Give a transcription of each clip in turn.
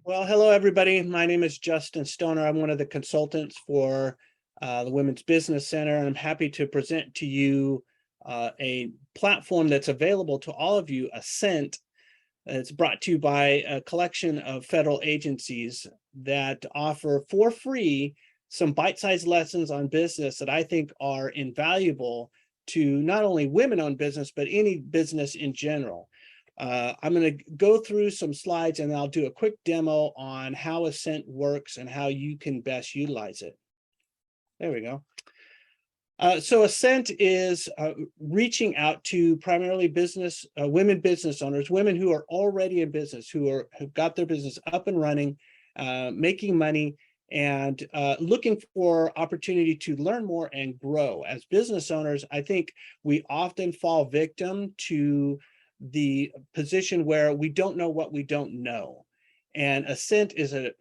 Well, hello, everybody. My name is Justin Stoner. I'm one of the consultants for the Women's Business Center, and I'm happy to present to you a platform that's available to all of you, Ascent. It's brought to you by a collection of federal agencies that offer for free some bite-sized lessons on business that I think are invaluable to not only women-owned business, but any business in general. I'm going to go through some slides and I'll do a quick demo on how Ascent works and how you can best utilize it. There we go. So Ascent is reaching out to primarily women business owners, women who are already in business, have got their business up and running, making money, and looking for opportunity to learn more and grow. As business owners, I think we often fall victim to the position where we don't know what we don't know. And Ascent is a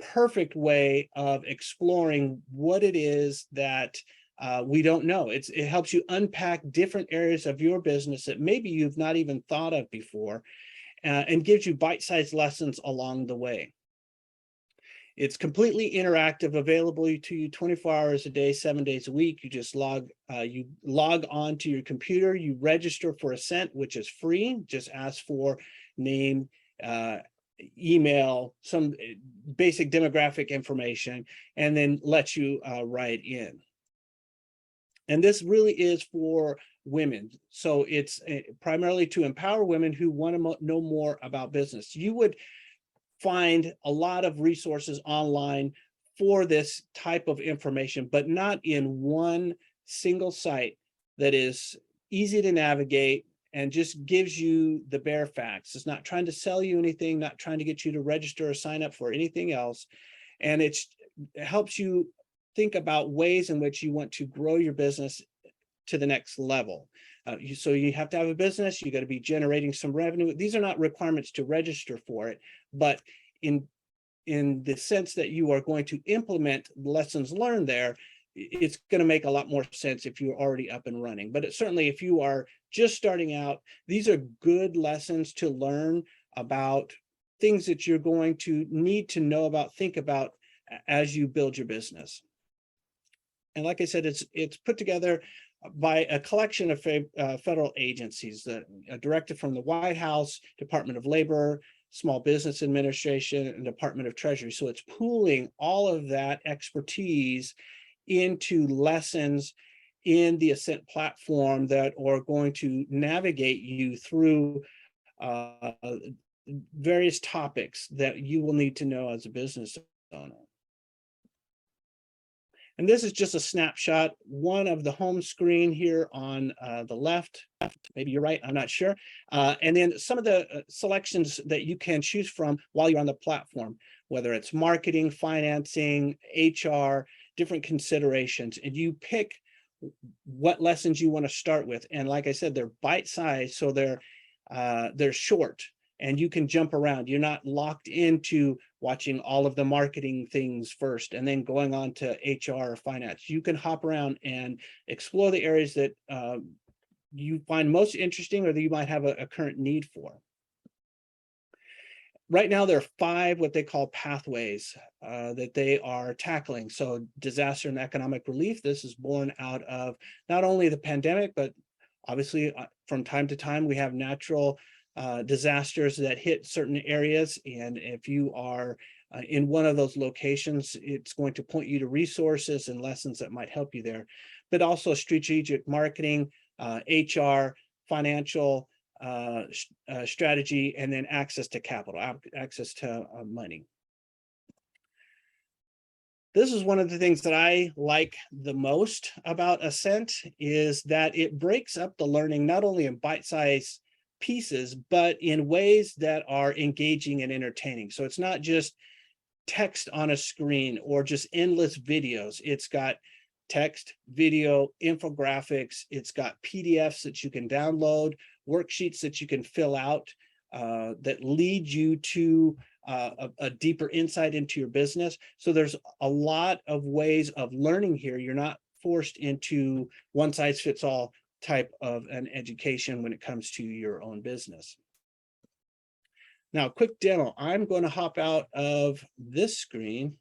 perfect way of exploring what it is that we don't know. It helps you unpack different areas of your business that maybe you've not even thought of before, and gives you bite-sized lessons along the way. It's completely interactive, available to you 24 hours a day, 7 days a week. You just log on to your computer, you register for Ascent, which is free. Just ask for name, email, some basic demographic information, and then let you write in. And this really is for women. So it's primarily to empower women who want to know more about business. You would find a lot of resources online for this type of information, but not in one single site that is easy to navigate and just gives you the bare facts. It's not trying to sell you anything, not trying to get you to register or sign up for anything else. And it helps you think about ways in which you want to grow your business to the next level. So you have to have a business, you got to be generating some revenue. These are not requirements to register for it, but in the sense that you are going to implement lessons learned there, it's going to make a lot more sense if you're already up and running. But certainly if you are just starting out, these are good lessons to learn about things that you're going to need to know about, think about as you build your business. And like I said, it's put together by a collection of federal agencies, directed from the White House, Department of Labor, Small Business Administration, and Department of Treasury. So it's pooling all of that expertise into lessons in the Ascent platform that are going to navigate you through various topics that you will need to know as a business owner. And this is just a snapshot, one of the home screen here on the left. Maybe you're right, I'm not sure. And then some of the selections that you can choose from while you're on the platform, whether it's marketing, financing, HR, different considerations. And you pick what lessons you want to start with. And like I said, they're bite-sized, so they're short. And you can jump around. You're not locked into watching all of the marketing things first and then going on to HR or finance. You can hop around and explore the areas that you find most interesting or that you might have a current need for. Right now, there are 5 what they call pathways that they are tackling. So disaster and economic relief. This is born out of not only the pandemic, but obviously from time to time we have natural disasters that hit certain areas. And if you are in one of those locations, it's going to point you to resources and lessons that might help you there. But also strategic marketing, HR, financial strategy, and then access to capital, access to money. This is one of the things that I like the most about Ascent, is that it breaks up the learning not only in bite-sized pieces, but in ways that are engaging and entertaining. So it's not just text on a screen or just endless videos. It's got text, video, infographics. It's got PDFs that you can download, worksheets that you can fill out that lead you to a deeper insight into your business. So there's a lot of ways of learning here. You're not forced into one size fits all type of an education when it comes to your own business. Now, quick demo. I'm going to hop out of this screen.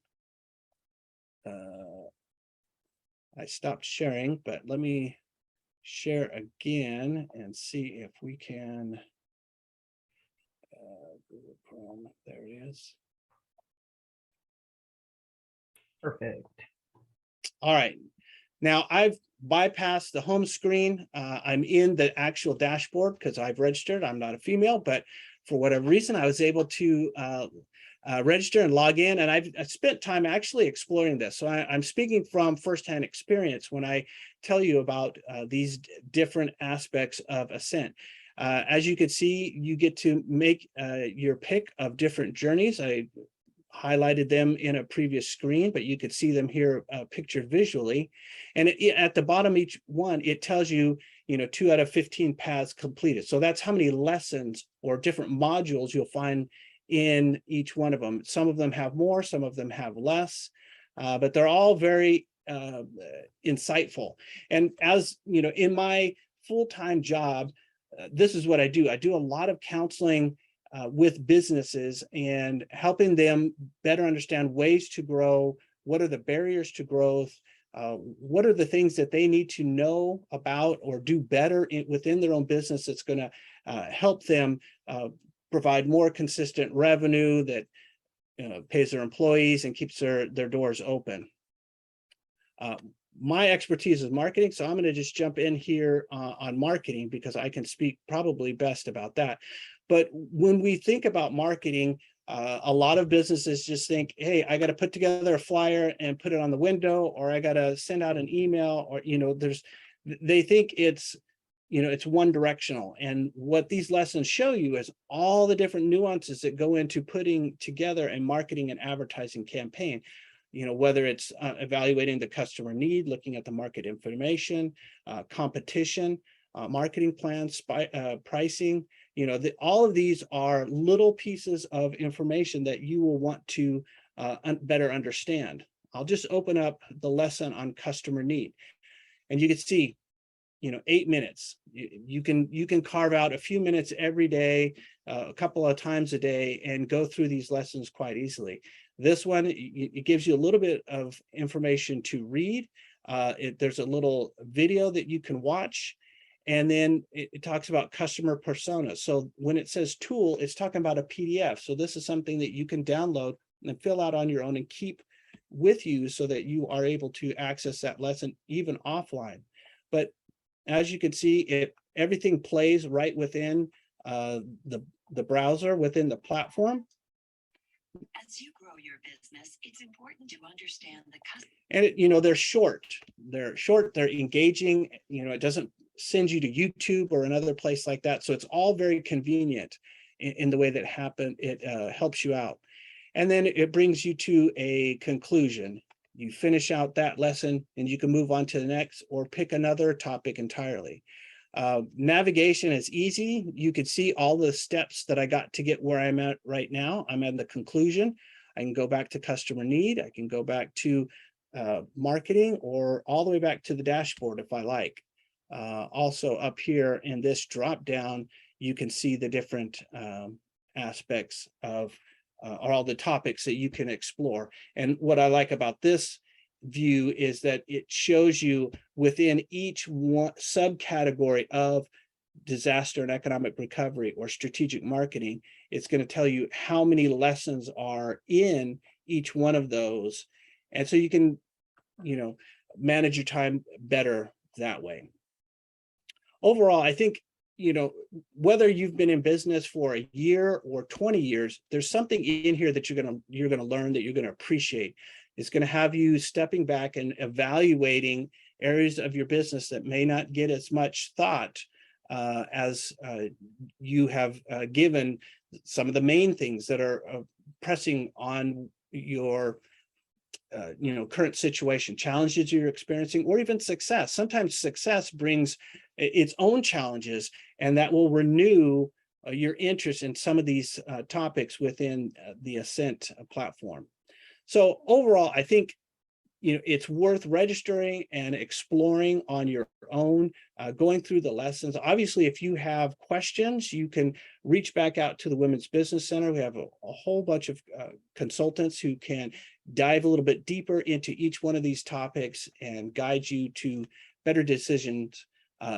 I stopped sharing, but let me share again and see if we can. Google Chrome, there it is. Perfect. All right. Now I've bypassed the home screen. I'm in the actual dashboard because I've registered. I'm not a female, but for whatever reason, I was able to register and log in. And I've spent time actually exploring this. So I'm speaking from firsthand experience when I tell you about these different aspects of Ascent. As you can see, you get to make your pick of different journeys. I highlighted them in a previous screen, but you could see them here pictured visually. And at the bottom, each one, it tells you, 2 out of 15 paths completed. So that's how many lessons or different modules you'll find in each one of them. Some of them have more, some of them have less, but they're all very insightful. And as you know, in my full-time job, this is what I do. I do a lot of counseling with businesses and helping them better understand ways to grow. What are the barriers to growth? What are the things that they need to know about or do better within their own business that's going to help them provide more consistent revenue that pays their employees and keeps their doors open. My expertise is marketing, so I'm going to just jump in here on marketing because I can speak probably best about that. But when we think about marketing, a lot of businesses just think, hey, I got to put together a flyer and put it on the window, or I got to send out an email, or, they think it's one directional. And what these lessons show you is all the different nuances that go into putting together a marketing and advertising campaign. Whether it's evaluating the customer need, looking at the market information, competition, marketing plans, pricing, all of these are little pieces of information that you will want to better understand. I'll just open up the lesson on customer need, and you can see, 8 minutes. You can carve out a few minutes every day, a couple of times a day, and go through these lessons quite easily. This one, it gives you a little bit of information to read. There's a little video that you can watch, and then it talks about customer personas. So when it says tool, it's talking about a PDF. So this is something that you can download and fill out on your own and keep with you so that you are able to access that lesson even offline. But as you can see, everything plays right within the browser, within the platform. As you grow your business, it's important to understand the customer. And they're short. They're engaging. It doesn't send you to YouTube or another place like that. So it's all very convenient in the way that it helps you out. And then it brings you to a conclusion. You finish out that lesson and you can move on to the next or pick another topic entirely. Navigation is easy. You could see all the steps that I got to get where I'm at right now. I'm at the conclusion. I can go back to customer need. I can go back to marketing, or all the way back to the dashboard if I like. Also up here in this drop down, you can see the different aspects of or all the topics that you can explore. And what I like about this view is that it shows you within each one subcategory of disaster and economic recovery or strategic marketing, it's going to tell you how many lessons are in each one of those. And so you can, manage your time better that way. Overall, I think, whether you've been in business for a year or 20 years, there's something in here that you're going to learn, that you're going to appreciate. It's going to have you stepping back and evaluating areas of your business that may not get as much thought as you have given some of the main things that are pressing on your current situation, challenges you're experiencing, or even success. Sometimes success brings its own challenges, and that will renew your interest in some of these topics within the Ascent platform. So overall, I think, it's worth registering and exploring on your own, going through the lessons. Obviously, if you have questions, you can reach back out to the Women's Business Center. We have a whole bunch of consultants who can dive a little bit deeper into each one of these topics and guide you to better decisions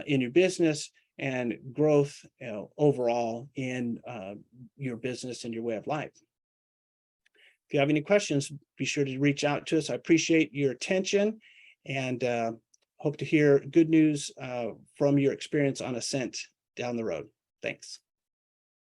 in your business and growth overall in your business and your way of life. If you have any questions, be sure to reach out to us. I appreciate your attention and hope to hear good news from your experience on Ascent down the road. Thanks.